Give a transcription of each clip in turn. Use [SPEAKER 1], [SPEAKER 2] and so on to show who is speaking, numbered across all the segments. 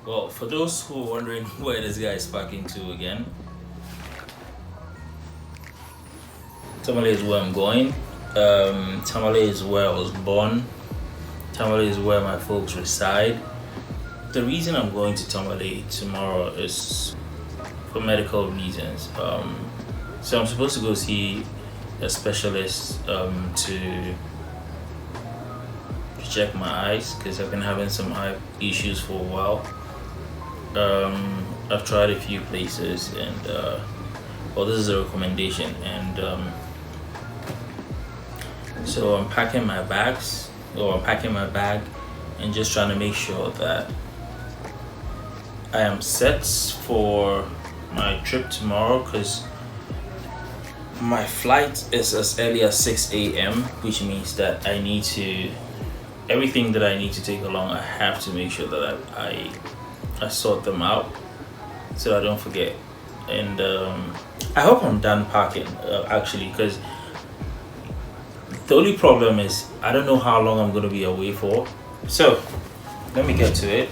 [SPEAKER 1] Well, for those who are wondering where this guy is parking to again, Tamale is where I'm going. Tamale is where I was born. Tamale is where my folks reside. The reason I'm going to Tamale tomorrow is for medical reasons. So I'm supposed to go see a specialist to check my eyes because I've been having some eye issues for a while. I've tried a few places and well, this is a recommendation, and so I'm packing my bags, or I'm packing my bag, and just trying to make sure that I am set for my trip tomorrow because my flight is as early as 6 a.m., which means that I need to, everything that I need to take along, I have to make sure that I sort them out so I don't forget. And I hope I'm done packing actually, because the only problem is I don't know how long I'm going to be away for. So let me get to it.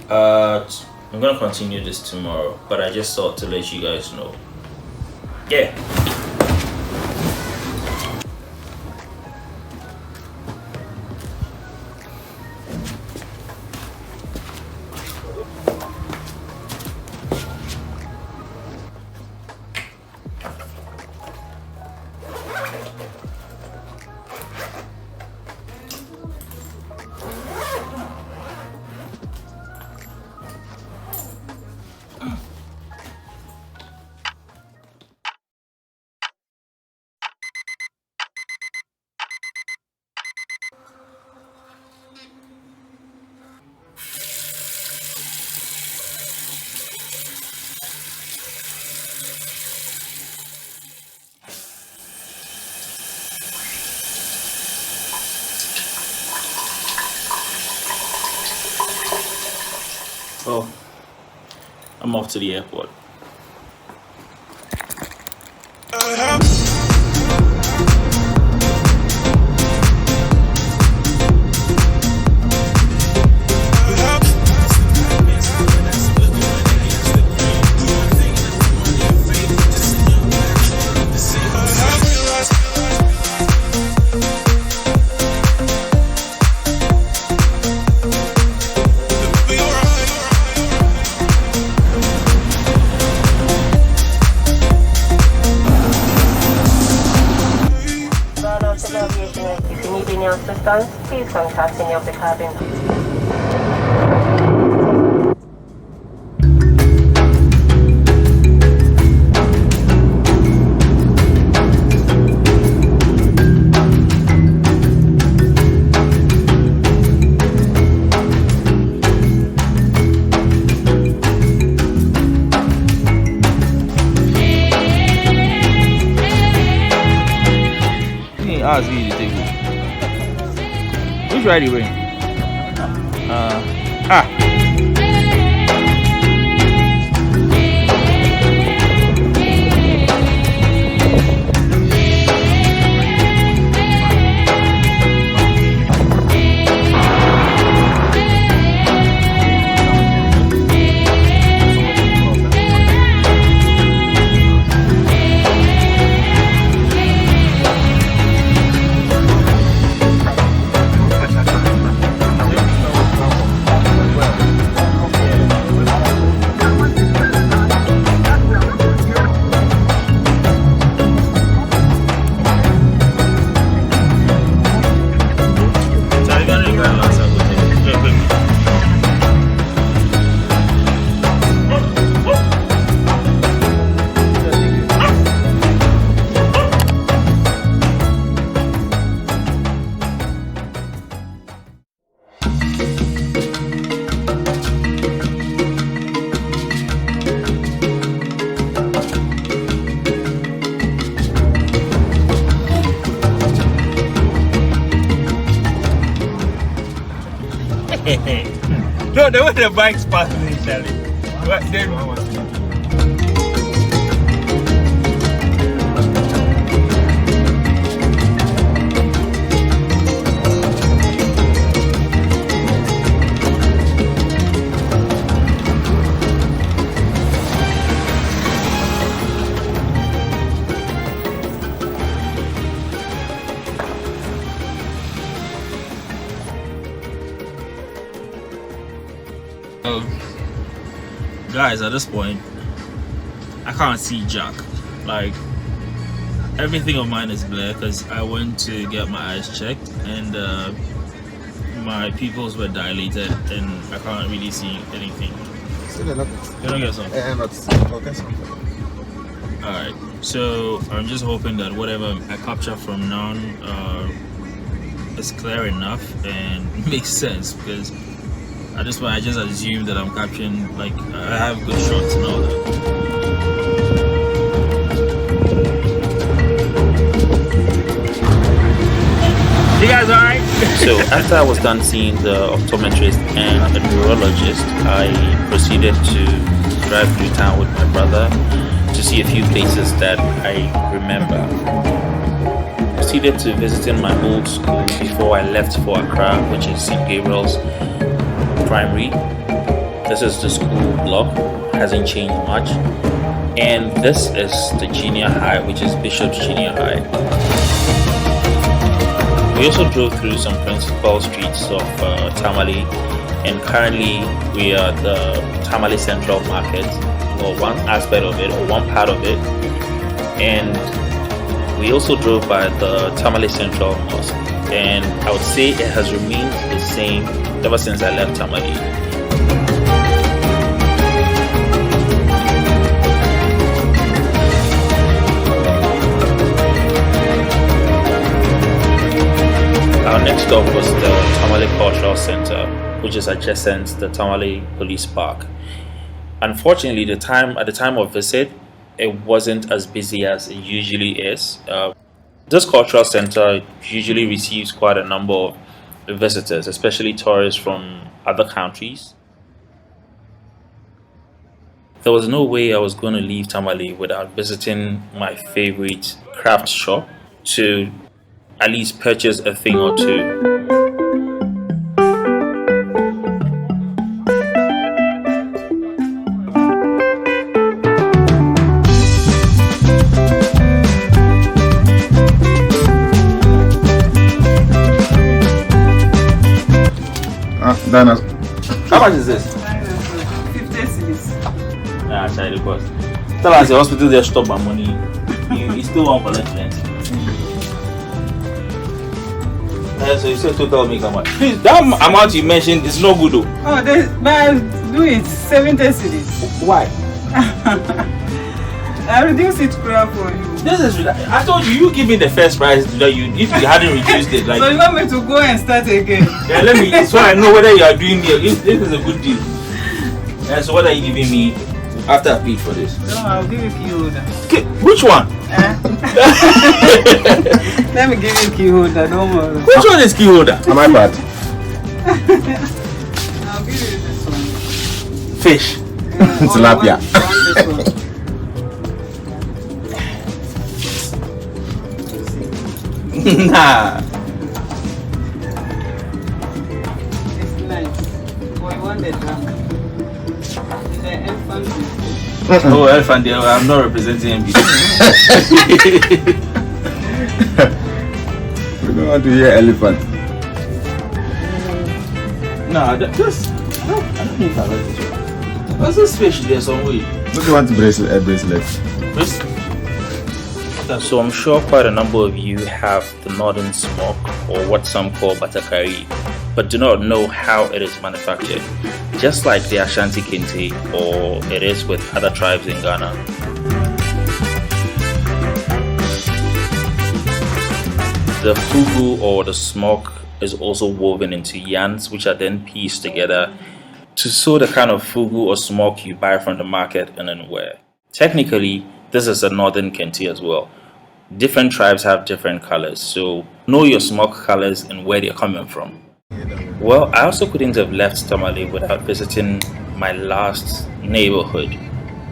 [SPEAKER 1] I'm going to continue this tomorrow, but I just thought to let you guys know. Yeah. Well, I'm off to the airport.
[SPEAKER 2] If you need any assistance, please contact any of the cabin.
[SPEAKER 1] Ask you to take it. Which ride you wearing? No, the way the bike's passing initially. But then Guys, at this point, I can't see Jack. Like, everything of mine is blurred because I went to get my eyes checked and my pupils were dilated and I can't really see anything. You don't get something? Alright, so I'm just hoping that whatever I capture from now is clear enough and makes sense, because at this point I just assume that I'm capturing, like, I have good shots and all that. You guys alright?
[SPEAKER 3] So after I was done seeing the optometrist and the neurologist, I proceeded to drive through town with my brother to see a few places that I remember. Proceeded to visiting my old school before I left for Accra, which is St. Gabriel's Primary. This is the school block, hasn't changed much. And this is the junior high, which is Bishop's Junior High. We also drove through some principal streets of Tamale, and currently we are at the Tamale Central Market, or one aspect of it, or one part of it. And we also drove by the Tamale Central Mosque, and I would say it has remained the same ever since I left Tamale. Our next stop was the Tamale Cultural Center, which is adjacent to the Tamale Police Park. Unfortunately, at the time of visit, it wasn't as busy as it usually is. This cultural center usually receives quite a number of visitors, especially tourists from other countries. There was no way I was going to leave Tamale without visiting my favorite craft shop to at least purchase a thing or two.
[SPEAKER 4] Dana,
[SPEAKER 3] How much is this?
[SPEAKER 2] 50 cities.
[SPEAKER 3] Nah, actually, the cost. Tell us the hospital they stop my money. You still want to collect rent. So you said total make how much? Please, that amount you mentioned is no good though.
[SPEAKER 2] Oh, but do it 70 cities.
[SPEAKER 3] Why?
[SPEAKER 2] I reduce it for you.
[SPEAKER 3] This is. I told you, you give me the first price that you, if you hadn't reduced it, like.
[SPEAKER 2] So you want me to go and start again?
[SPEAKER 3] Yeah, let me. So I know whether you are doing this is a good deal. And so what are you giving me after I paid for this?
[SPEAKER 2] No, I'll give you key holder.
[SPEAKER 3] Okay, which one?
[SPEAKER 2] Let me give you key holder, don't worry.
[SPEAKER 3] Which one is key holder?
[SPEAKER 4] am I bad?
[SPEAKER 2] I'll give you this one.
[SPEAKER 3] Fish.
[SPEAKER 4] Tilapia.
[SPEAKER 2] This one.
[SPEAKER 3] Nah.
[SPEAKER 2] It's nice. Oh, you want the drunk? The elephant.
[SPEAKER 3] Oh, elephant there. I'm not representing MB.
[SPEAKER 4] We don't want to hear elephant.
[SPEAKER 3] Nah, just. I don't think I like this one. What's this fish there some way?
[SPEAKER 4] Don't you want to bracelet?
[SPEAKER 3] So I'm sure quite a number of you have the northern smoke, or what some call batakari, but do not know how it is manufactured, just like the Ashanti Kente, or it is with other tribes in Ghana. The fugu, or the smoke, is also woven into yarns, which are then pieced together to sew the kind of fugu or smoke you buy from the market and then wear. Technically, this is a northern Kente as well. Different tribes have different colors, so know your smoke colors and where they're coming from. Well, I also couldn't have left Tamale without visiting my last neighborhood.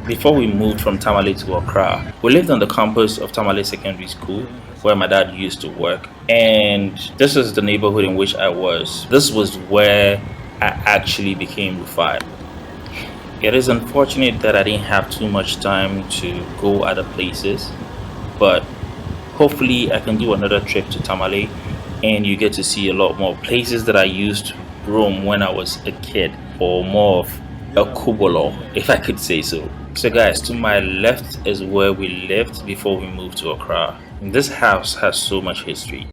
[SPEAKER 3] Before we moved from Tamale to Accra, we lived on the campus of Tamale Secondary School, where my dad used to work, and this is the neighborhood in which I was. This was where I actually became Rufai. It is unfortunate that I didn't have too much time to go other places, but hopefully I can do another trip to Tamale and you get to see a lot more places that I used to roam when I was a kid, or more of a kubolo, if I could say so. So guys, to my left is where we lived before we moved to Accra. This house has so much history.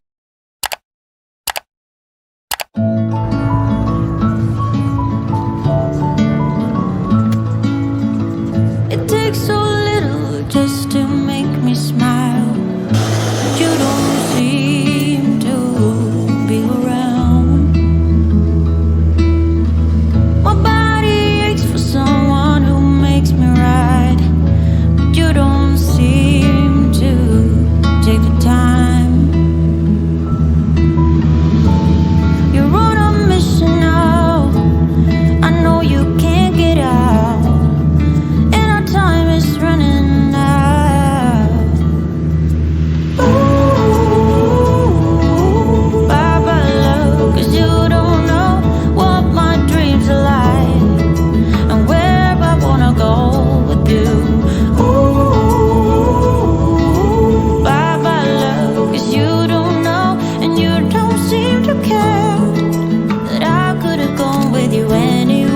[SPEAKER 5] It takes so little just to make me smile, but you don't seem to be around. My body aches for someone who makes me right, but you don't seem to take the time. You're on a mission now, I know you can't get out, and our time is running out. Ooh, bye-bye love, 'cause you don't know what my dreams are like and where I wanna go with you. Ooh, bye-bye love, 'cause you don't know and you don't seem to care that I could've gone with you anyway.